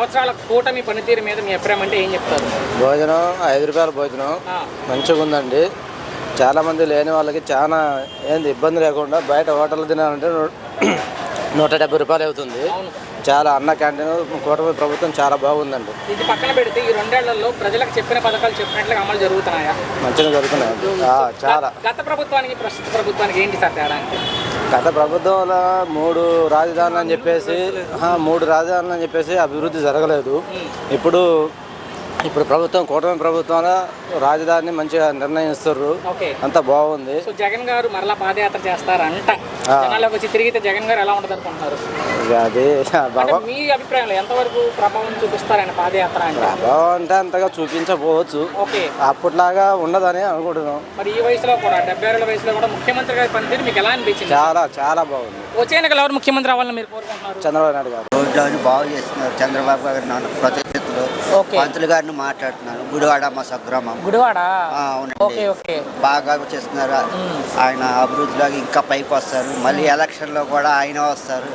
సంవత్సరాల కూటమి పనితీరు మీద మీ అభిప్రాయం అంటే ఏం చెప్తారు? భోజనం 5 రూపాయల భోజనం మంచిగా ఉందండి. చాలామంది లేని వాళ్ళకి చాలా ఏంది ఇబ్బంది లేకుండా బయట హోటల్ తినాలంటే 170 రూపాయలు అవుతుంది. చాలా అన్న క్యాంటీన్ కూటమి ప్రభుత్వం చాలా బాగుందండి. ఇది పక్కన పెడితే ఈ 2 ఏళ్లలో ప్రజలకు చెప్పిన పథకాలు చెప్పినట్లుగా అమలు జరుగుతున్నాయా? మంచిగా జరుగుతున్నాయి. చాలా గత ప్రభుత్వానికి ప్రస్తుత ప్రభుత్వానికి ఏంటి సార్ తేడా అంటే? గత ప్రభుత్వంలో 3 రాజధానులు అని చెప్పేసి అభివృద్ధి జరగలేదు. ఇప్పుడు ప్రభుత్వం కూటమి ప్రభుత్వంలో రాజధానిని మంచిగా నిర్ణయిస్తారు. అంతా బాగుంది. సో జగన్ గారు మరలా పాదయాత్ర చేస్తారంట. జనాల్లోకి వచ్చి తిరిగితే జగన్ గారు ఎలా ఉంటుంది అనుకుంటున్నారు? అది మీ అభిప్రాయంలో ఎంతవరకు ప్రభావం చూపిస్తారని పాదయాత్ర అంటే? ప్రభావం అంటే అంతగా చూపించకపోవచ్చు. అప్పట్లాగా ఉండదని అనుకుంటున్నాం. మరి ఈ వయసులో కూడా 70 వయసులో కూడా ముఖ్యమంత్రి గారి పనితీరు మీకు ఎలా అనిపించింది? చాలా చాలా బాగుంది. వచ్చే ఎన్నికలు ఎవరు ముఖ్యమంత్రి అవ్వాలని మీరు కోరుకుంటున్నారు? చంద్రబాబు నాయుడు గారు. రోజు బాగు చేస్తున్నారు. చంద్రబాబు గారు ప్రతినిధులు మంత్రులు గారిని మాట్లాడుతున్నారు. గుడివాడ మా స్వగ్రామం గుడివాడ బాగా చేస్తున్నారు. ఆయన అభివృద్ధిలో ఇంకా పైకి వస్తారు. మళ్ళీ ఎలక్షన్ లో కూడా ఆయన వస్తారు.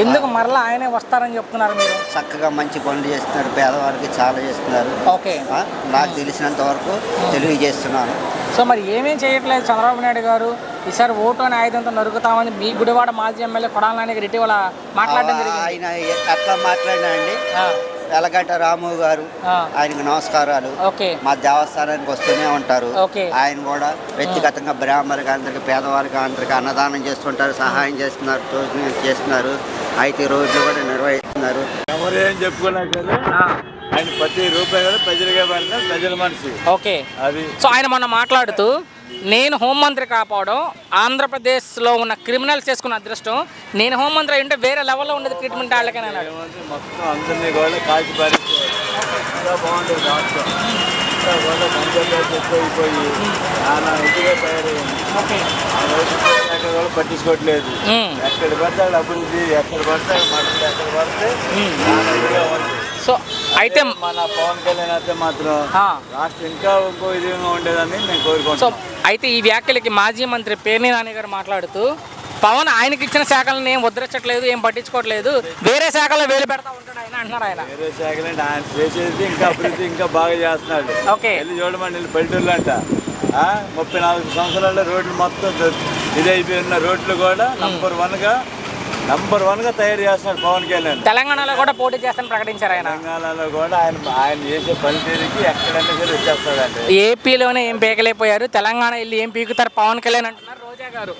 ఎందుకు మరలా ఆయనే వస్తారని చెప్తున్నారు మీరు? చక్కగా మంచి పనులు చేస్తున్నారు. పేదవారికి చాలా చేస్తున్నారు. నాకు తెలిసినంత వరకు తెలియజేస్తున్నాను. సో మరి ఏమేం చేయట్లేదు చంద్రబాబు నాయుడు గారు? ఈసారి ఓటు అని ఆయుధంతో నరుకుతామని మీ గుడివాడ మాజీ ఎమ్మెల్యే కొడాల నాని గారు ఇటీవల మాట్లాడడం జరిగింది. ఆయన అట్లా మాట్లాడినా అండి. ఎలగంట రాము గారు, ఆయనకు నమస్కారాలు. మా దేవస్థానానికి వస్తూనే ఉంటారు. ఆయన కూడా వ్యక్తిగతంగా బ్రాహ్మణులకి అందరికి పేదవారికి అందరికి అన్నదానం చేస్తుంటారు. సహాయం చేస్తున్నారు. అయితే రోజులు కూడా నిర్వహిస్తున్నారు. ఎవరు ఏం చెప్పుకున్నా సరే ఆయన ప్రతి రూపాయి కూడా ప్రజలుగా పడతారు. ప్రజల మనిషి. అది సో ఆయన మొన్న మాట్లాడుతూ నేను హోంమంత్రి కాపావడం ఆంధ్రప్రదేశ్లో ఉన్న క్రిమినల్స్ చేసుకున్న అదృష్టం, నేను హోంమంత్రి అయ్యి ఉంటే వేరే లెవెల్లో ఉండేది ట్రీట్మెంట్ వాళ్ళకనే అన్నాడు. మొత్తం అందరినీ కూడా కాల్చి పారేసి బాగుంటుంది. రాష్ట్రం ఎక్కువైపోయి చాలా ఇంటిగా తయారయ్యింది. కూడా పట్టించుకోవట్లేదు. ఎక్కడ పడితే అభివృద్ధి, ఎక్కడ పడితే మట్టి, ఎక్కడ పడితే సో అయితే మన పవన్ కళ్యాణ్ అయితే మాత్రం రాష్ట్రం ఇంకా ఇంకో విధంగా ఉండేదని నేను కోరుకుంటున్నాను. సో అయితే ఈ వ్యాఖ్యలకి మాజీ మంత్రి పేర్ని నాని గారు మాట్లాడుతూ పవన్ ఆయనకి ఇచ్చిన శాఖలను ఏం వదిలించట్లేదు, ఏం పట్టించుకోవట్లేదు, వేరే శాఖలో వేలు పెడతా ఉంటాడు ఆయన అంటున్నారు. ఆయన వేరే శాఖలు అంటే ఆయన చేసేది ఇంకా అభివృద్ధి ఇంకా బాగా చేస్తున్నాడు. వెళ్ళి చూడమండి పల్లెటూళ్ళు అంట 34 సంవత్సరాల్లో రోడ్లు మొత్తం ఇదైపోయి ఉన్న రోడ్లు కూడా నంబర్ వన్ గా తయారు చేస్తున్నాడు పవన్ కళ్యాణ్. తెలంగాణలో కూడా పోటీ చేస్తానని ప్రకటించారు ఆయన. తెలంగాణలో కూడా ఆయన చేసే పనితీరుకి ఎక్కడన్నా సరే వచ్చేస్తాడండి. ఏపీలోనే ఏం పీకలేకపోయారు, తెలంగాణ వెళ్ళి ఏం పీకుతారు పవన్ కళ్యాణ్ అంటున్నారు రోజా గారు.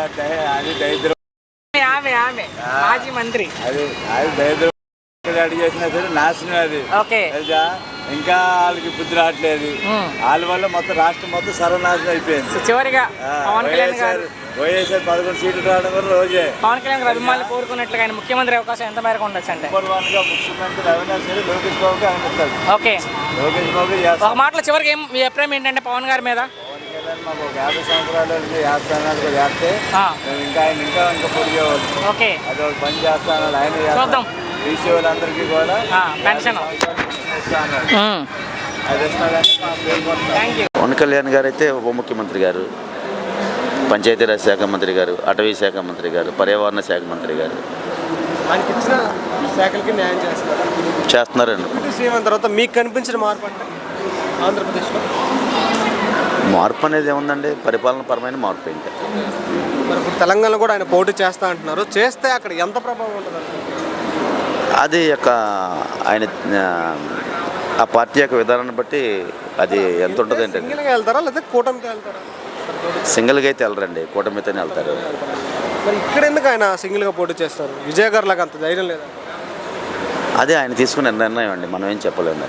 అంటే అది దరిద్రం. ఆమె మాజీ మంత్రి. అది దరిద్రం. అడిగి చేసినా సరే నాశనం అది. ఇంకా వాళ్ళకి బుద్ధి రావట్లేదు. వాళ్ళ వల్ల మొత్తం రాష్ట్రం మొత్తం సర్వనాశనం అయిపోయింది. చివరిగా పవన్ కళ్యాణ్ గారు వైఎస్ఆర్ 11 సీట్లు రావడం వల్ల రోజే పవన్ కళ్యాణ్ గారు అభిమానులు కోరుకున్నట్లుగా ఆయన ముఖ్యమంత్రి అవకాశం ఎంత మేరకు ఉండొచ్చు అంటే? ముఖ్యమంత్రి అయినా సరే లోకేష్ బాబుకి అనుకుంటారు. లోకేష్ బాబు ఒక మాటలో చివరికి మీ అభిప్రాయం ఏంటంటే పవన్ గారి మీద? మాకు 50 సంవత్సరాలు 50 సంవత్సరాలు చేస్తే ఇంకా ఆయన ఇంకా పొడి చేయవచ్చు. అది ఒక పని చేస్తాను. ఆయన బీసీ వాళ్ళందరికీ కూడా పెన్షన్. పవన్ కళ్యాణ్ గారు అయితే ఉప ముఖ్యమంత్రి గారు, పంచాయతీరాజ్ శాఖ మంత్రి గారు, అటవీ శాఖ మంత్రి గారు, పర్యావరణ శాఖ మంత్రి గారు చేస్తున్నారండి. తర్వాత మీకు కనిపించిన మార్పు అంటే ఆంధ్రప్రదేశ్లో మార్పు అనేది ఏముందండి? పరిపాలన పరమైన మార్పు ఇంకా. మరి ఇప్పుడు తెలంగాణలో కూడా ఆయన పోటీ చేస్తా అంటున్నారు. చేస్తే అక్కడ ఎంత ప్రభావం ఉంటుంది? అది ఆయన ఆ పార్టీ యొక్క విధానాన్ని బట్టి అది ఎంత ఉంటుంది అంటే. వెళ్తారా లేదా కూటమికి వెళ్తారా? సింగిల్గా అయితే వెళ్ళరండి, కూటమితోనే వెళ్తారు. మరి ఇక్కడ ఎందుకు ఆయన సింగిల్గా పోటీ చేస్తారు? విజయ్ గారు లాగా అంత ధైర్యం లేదా? అదే ఆయన తీసుకునే నిర్ణయం అండి, మనం ఏం చెప్పలేము.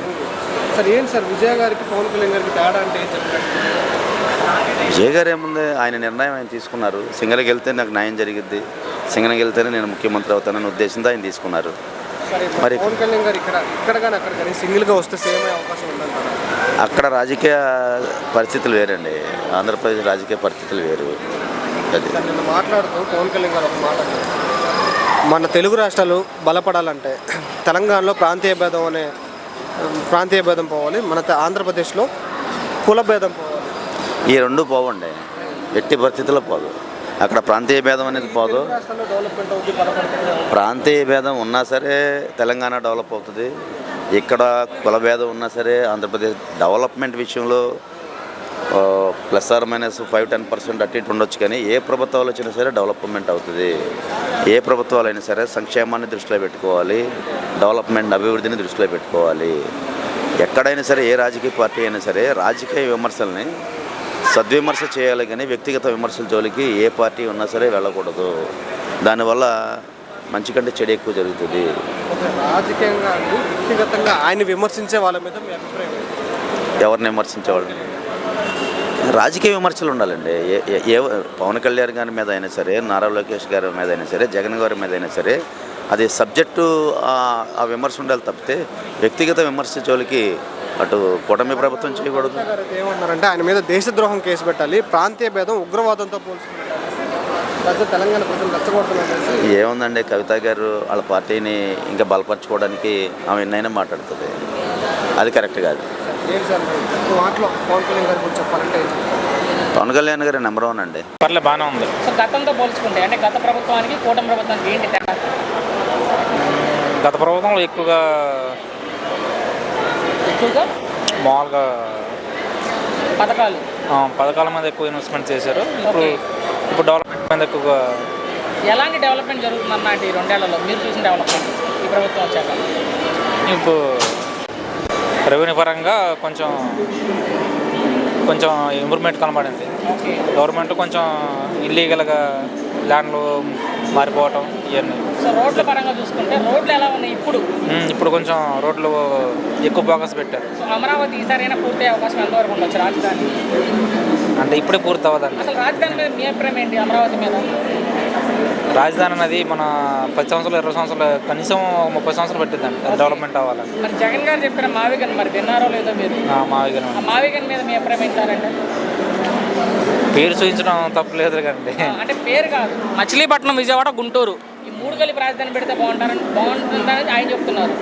సార్ ఏంటి సార్ విజయ్ గారికి పవన్ కళ్యాణ్ గారికి తేడా అంటే ఏం చెప్తారు? విజయ్ గారు ఏముంది, ఆయన నిర్ణయం ఆయన తీసుకున్నారు. సింగిల్కి వెళ్తే నాకు న్యాయం జరిగిద్ది, సింగిల్కి వెళ్తేనే నేను ముఖ్యమంత్రి అవుతానని ఉద్దేశంతో ఆయన తీసుకున్నారు. మరి పవన్ కళ్యాణ్ గారు ఇక్కడ కానీ అక్కడ కానీ సింగిల్గా వస్తే సేమ్ అవకాశం ఉందంటారా? అక్కడ రాజకీయ పరిస్థితులు వేరండి, ఆంధ్రప్రదేశ్ రాజకీయ పరిస్థితులు వేరు. అది నిన్న మాట్లాడుతూ పవన్ కళ్యాణ్ గారు ఒక మాట, మన తెలుగు రాష్ట్రాలు బలపడాలంటే తెలంగాణలో ప్రాంతీయ భేదం పోవాలి, మన ఆంధ్రప్రదేశ్లో కుల భేదం పోవాలి. ఈ రెండు పోవండి, ఎట్టి పరిస్థితుల్లో పోదు. అక్కడ ప్రాంతీయ భేదం అనేది పోదు. ప్రాంతీయ భేదం ఉన్నా సరే తెలంగాణ డెవలప్ అవుతుంది. ఇక్కడ కుల భేదం ఉన్నా సరే ఆంధ్రప్రదేశ్ డెవలప్మెంట్ విషయంలో +-5-10% అటు ఇటు ఉండొచ్చు. కానీ ఏ ప్రభుత్వాలు వచ్చినా సరే డెవలప్మెంట్ అవుతుంది. ఏ ప్రభుత్వాలు అయినా సరే సంక్షేమాన్ని దృష్టిలో పెట్టుకోవాలి, డెవలప్మెంట్ అభివృద్ధిని దృష్టిలో పెట్టుకోవాలి. ఎక్కడైనా సరే ఏ రాజకీయ పార్టీ అయినా సరే రాజకీయ విమర్శల్ని సద్విమర్శ చేయాలి, కానీ వ్యక్తిగత విమర్శల జోలికి ఏ పార్టీ ఉన్నా సరే వెళ్ళకూడదు. దానివల్ల మంచి కంటే చెడు ఎక్కువ జరుగుతుంది. రాజకీయంగా వ్యక్తిగతంగా ఆయన విమర్శించే వాళ్ళ మీద మీ అభిప్రాయం? ఎవరిని విమర్శించేవాళ్ళు? రాజకీయ విమర్శలు ఉండాలండి. ఏ పవన్ కళ్యాణ్ గారి మీద అయినా సరే, నారా లోకేష్ గారి మీద అయినా సరే, జగన్ గారి మీద అయినా సరే అది సబ్జెక్టు ఆ విమర్శ ఉండాలి తప్పితే వ్యక్తిగత విమర్శ జోలికి అటు కూటమి ప్రభుత్వం చేయకూడదు. ఏమన్నారంటే ఆయన మీద దేశద్రోహం కేసు పెట్టాలి, ప్రాంతీయ భేదం ఉగ్రవాదంతో పోల్చుకుంటారు, తెలంగాణ ప్రజలు నచ్చకూడదు. ఏముందండి, కవిత గారు వాళ్ళ పార్టీని ఇంకా బలపరచుకోవడానికి ఆమె ఎన్నైనా మాట్లాడుతుంది. అది కరెక్ట్ కాదు. పవన్ కళ్యాణ్ గారు నెంబర్ 1 అండి. పర్లేదు, బాగానే ఉంది. సో గతంతో పోల్చుకుంటే అంటే గత ప్రభుత్వానికి కూటమి ప్రభుత్వానికి ఏంటి తేడా? గత ప్రభుత్వంలో ఎక్కువగా మామూలుగా పథకాల మీద ఎక్కువ ఇన్వెస్ట్మెంట్ చేశారు. ఇప్పుడు డెవలప్మెంట్ మీద ఎక్కువగా. ఎలాంటి డెవలప్మెంట్ జరుగుతుందన్న ఈ 2 ఏళ్లలో మీరు చూసిన డెవలప్మెంట్ ఈ ప్రభుత్వం వచ్చాక? ఇప్పుడు రెవెన్యూ పరంగా కొంచెం ఇంప్రూవ్మెంట్ కనబడింది. గవర్నమెంట్ కొంచెం ఇల్లీగల్గా ల్యాండ్లు మారిపోవటం ఇవన్నీ. సో రోడ్ల పరంగా చూసుకుంటే రోడ్లు ఎలా ఉన్నాయి ఇప్పుడు కొంచెం రోడ్లు ఎక్కువ ఫోకస్ పెట్టారు. సో అమరావతి ఈసారైనా పూర్తి అవకాశం ఎంతవరకు ఉండొచ్చు రాజధాని? అంటే ఇప్పుడే పూర్తి అవ్వదండి. అసలు రాజధాని మీద మీ అభిప్రాయం ఏంటి? అమరావతి మీద రాజధాని అనేది మన 10 సంవత్సరాలు 20 సంవత్సరాలు కనీసం 30 సంవత్సరాలు పెట్టిందండి డెవలప్మెంట్ అవ్వాలని. మరి జగన్ గారు చెప్పిన మావిగన్ మరి విన్నారో లేదో మీరు? మావిగన్ మీద మీ అభిప్రాయం ఏంటారంటే? పేరు చూపించడం తప్పలేదు కండి. అంటే పేరు కాదు, మచిలీపట్నం, విజయవాడ, గుంటూరు ఈ 3 కలిపి రాజధాని పెడితే బాగుంటుందని ఆయన చెప్తున్నారు.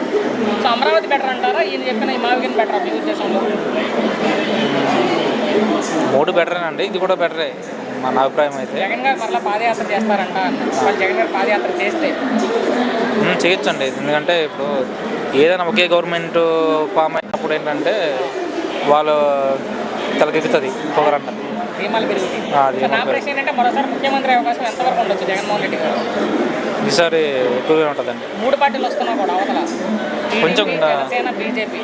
సో అమరావతి బెటర్ అంటారా? ఈయన చెప్పిన ఈ మావిగన్ బెటర్ మీ ఉద్దేశంలో? 3 బెటరేనండి, ఇది కూడా బెటరే మన అభిప్రాయం అయితే. జగన్ గారు మళ్ళీ పాదయాత్ర చేస్తారంట. వాళ్ళు జగన్ గారు పాదయాత్ర చేస్తే చేయొచ్చండి. ఎందుకంటే ఇప్పుడు ఏదైనా ఒకే గవర్నమెంట్ ఫామ్ అయినప్పుడు ఏంటంటే వాళ్ళు తలకెక్కుతుంది పొగరంట, ధీమాలు పెరుగుతాయి. నా ప్రశ్న ఏంటంటే మరోసారి ముఖ్యమంత్రి అవకాశం ఎంతవరకు ఉండొచ్చు జగన్మోహన్ రెడ్డి గారు? ఈసారి ఎక్కువగా ఉంటుందండి. 3 పార్టీలు వస్తున్నా కూడా అవతల కొంచెం జనసేన, బీజేపీ.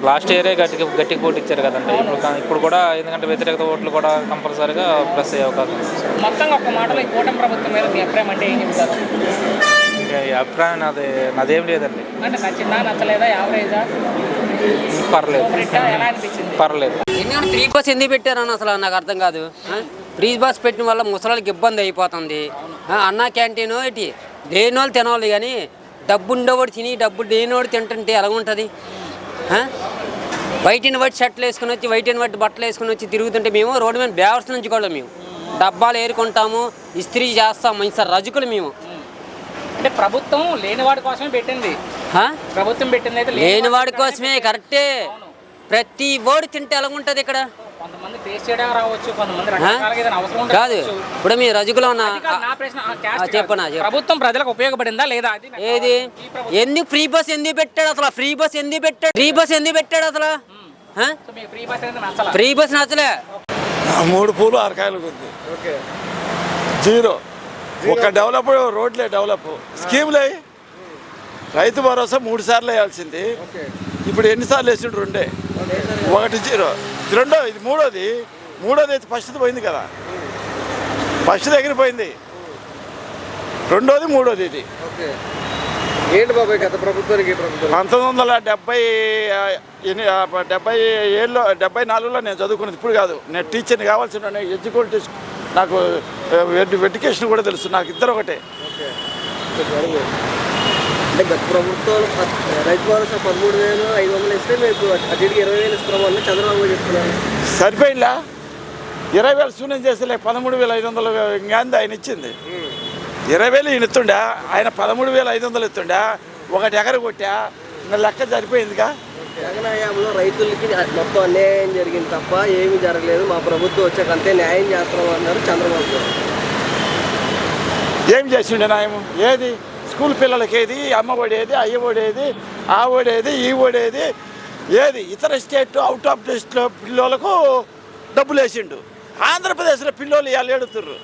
లాస్ట్ ఇయరే గట్టిగా పోటీ ఇచ్చారు కదండి. ఇప్పుడు కూడా ఎందుకంటే వ్యతిరేకత ఓట్లు కూడా కంపల్సరీగా ప్లస్ అయ్యే అవకాశం. మొత్తంగా ఒక మాటలో ఈ కూటమి ప్రభుత్వం మీద మీ అభిప్రాయం అంటే ఏం చెప్తారు? ఇంకా ఈ అభిప్రాయం నాదేం లేదండి. అంటే నచ్చిందా, నచ్చలేదా, యావరేజా, పర్లేదు, ఎలా అనిపించింది? పర్లేదు. ఫ్రీ బస్ ఎందుకు పెట్టారని అసలు నాకు అర్థం కాదు. ఫ్రీ బస్ పెట్టిన వల్ల ముసలాళ్ళకి ఇబ్బంది అయిపోతుంది. అన్న క్యాంటీన్ ఏంటి లేని వాళ్ళు తినాలి, కానీ డబ్బు ఉండేవాడు తిని డబ్బు లేనివాడు తింటుంటే ఎలా ఉంటుంది? వైటిని బట్టి షర్ట్లు వేసుకుని వచ్చి, వైటిని బట్టి బట్టలు వేసుకుని వచ్చి తిరుగుతుంటే మేము రోడ్డు మీద బేవర్స్ నుంచి కూడా మేము డబ్బాలు ఏరుకుంటాము, ఇస్త్రీ చేస్తాము. మంచి రజకులు మేము. అంటే ప్రభుత్వం లేనివాడి కోసమే పెట్టింది. ప్రభుత్వం పెట్టింది అయితే లేనివాడి కోసమే, కరెక్టే. ప్రతి ఓడి తింటే ఎలా ఉంటుంది ఇక్కడ? కొంతమంది టేస్ట్ చేయడానికి రావచ్చు, కొంతమంది రకరకాలుగా ఏదైనా అవసరం ఉండదు. కాదు, ఇప్పుడు మీ రజకులు ఉన్న నా ప్రశ్న చెప్పనా? ప్రభుత్వం ప్రజలకు ఉపయోగపడిందా లేదా? ఏది ఎందుకు ఫ్రీ బస్ ఎందుకు పెట్టాడు అసలు? ఫ్రీ బస్ ఎందుకు పెట్టాడు? ఫ్రీ బస్ ఎందుకు పెట్టాడు అసలు? ఫ్రీ బస్ నచ్చలే. 3 పూలు 6 కాయలు ఉంది. జీరో. ఒక డెవలప్ రోడ్లే డెవలప్ స్కీమ్లే. రైతు భరోసా 3 సార్లు వేయాల్సింది, ఇప్పుడు ఎన్నిసార్లు వేసిండు? 2. 1 0. 2 ఇది 3వది. 3వది అయితే ఫస్ట్ది పోయింది కదా, ఫస్ట్ దగ్గర పోయింది. 2వది 3వది ఇది. ఏంటి బాబాయ్ గత ప్రభుత్వానికి 1974లో నేను చదువుకున్నది, ఇప్పుడు కాదు. నేను టీచర్ని కావాల్సిన ఎడ్యుకేషన్, నాకు ఎడ్యుకేషన్ కూడా తెలుసు. నాకు ఇద్దరు ఒకటే. అంటే గత ప్రభుత్వాలు రైతు భరోసా 13,500 ఇస్తే మీకు అతిథికి 20,000 ఇస్తున్నామని చంద్రబాబు చెప్తున్నారు. సరిపోయిందా? 20,000 శూన్యం చేస్తలే, 13,500 ఇంకేంది ఆయన ఇచ్చింది. 20,000 ఈయన ఇస్తుండా, ఆయన 13,500 ఇస్తుండా. 1 ఎకర కొట్టా, ఇంకా లెక్క సరిపోయిందిగా. జగన్ హయాంలో రైతులకి మొత్తం అన్యాయం జరిగింది తప్ప ఏమీ జరగలేదు. మా ప్రభుత్వం వచ్చాక అంతే న్యాయం చేస్తున్నాం అన్నారు చంద్రబాబు గారు. ఏం చేసిండే న్యాయము? ఏది స్కూల్ పిల్లలకి ఏది అమ్మ ఒడేది, అయ్య ఒడేది, ఆ ఒడేది, ఈ ఒడేది, ఏది ఇతర స్టేట్ అవుట్ ఆఫ్ స్టేట్లో పిల్లలకు డబ్బులు వేసిండు. ఆంధ్రప్రదేశ్లో పిల్లలు ఇవాళ ఏడుతుర్రు.